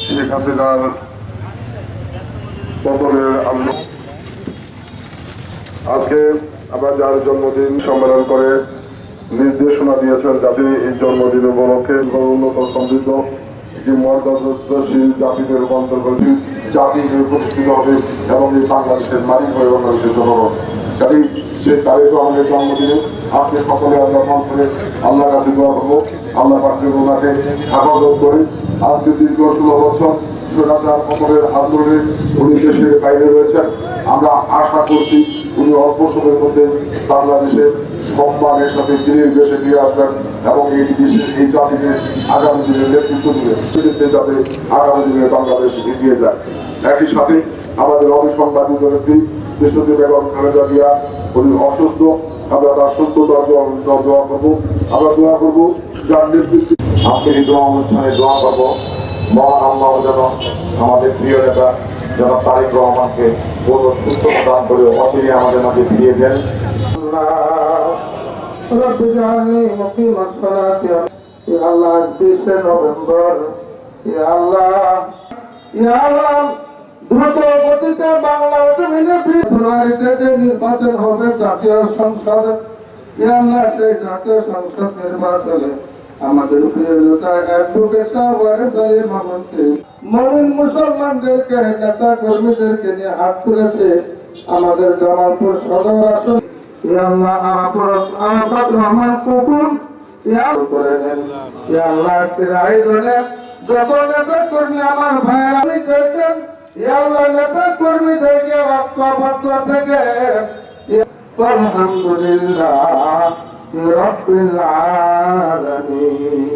শেখ হাসিনার পতনের আজকে আমরা যার জন্মদিন সম্মেলন করে নির্দেশনা দিয়েছেন যাতে এই জন্মদিন উপলক্ষে উন্নত সমৃদ্ধ একটি মর্যাদাশীল জাতিতে রূপান্তর করেছি, জাতি প্রতিষ্ঠিত হবে এবং এই বাংলাদেশের মালিক হয়ে বাংলাদেশের জনগণ। কাজে সে তারিখ আমাদের জন্মদিনে আজকে সকলে আমরা মন করে আল্লাহর কাছে দোয়া করবো, আল্লাহ পাকের ওনাকে হেফাজত করে আজকে দীর্ঘ 16 বছর স্বৈরাচার পতনের আন্দোলনে উনি দেশের বাইরে রয়েছেন। আমরা আশা করছি উনি অল্প সময়ের মধ্যে বাংলাদেশে সম্মানের সাথে দিনের দেশে ফিরে আসবেন এবং এই দেশের এই জাতিকে আগামী দিনের নেতৃত্ব দিবেন, যাতে আগামী দিনে বাংলাদেশ এগিয়ে যায়। একই সাথে আমাদের অবিসংবাদিত নেত্রী দেশটি বেগম খালেদা জিয়া উনি অসুস্থ, আমরা তার সুস্থতার জন্য দোয়া করবো। আমরা দোয়া করবো যার নেতৃত্বে আজকের এই দোয়া অনুষ্ঠানে দোয়া করবো মহান আল্লাহ যেন আমাদের প্রিয় নেতা জনাব তারেক রহমানকে পূর্ণ সুস্থতা দান করে অচিরে আমাদের মাঝে ফিরিয়ে দেন। আল্লাহ 20 নভেম্বর দ্রুত গতিতে বাংলার জমিনে ফেব্রুয়ারিতে যে নির্বাচন হবে জাতীয় সংসদ, সেই জাতীয় সংসদ নির্বাচনে আমাদের প্রিয় নেতা অ্যাডভোকেট সাহেব মামুনকে মমিন মুসলমানদেরকে নেতা কর্মীদেরকে নিয়ে হাত তুলেছে আমাদের জামালপুর সদর আসন। যত নেতা কর্মী আমার ভাইয়ের আমি দেখেন নেতা কর্মীদেরকে ঐক্যবদ্ধ থেকে আলহামদুলিল্লাহ রাব্বিল আলামিন।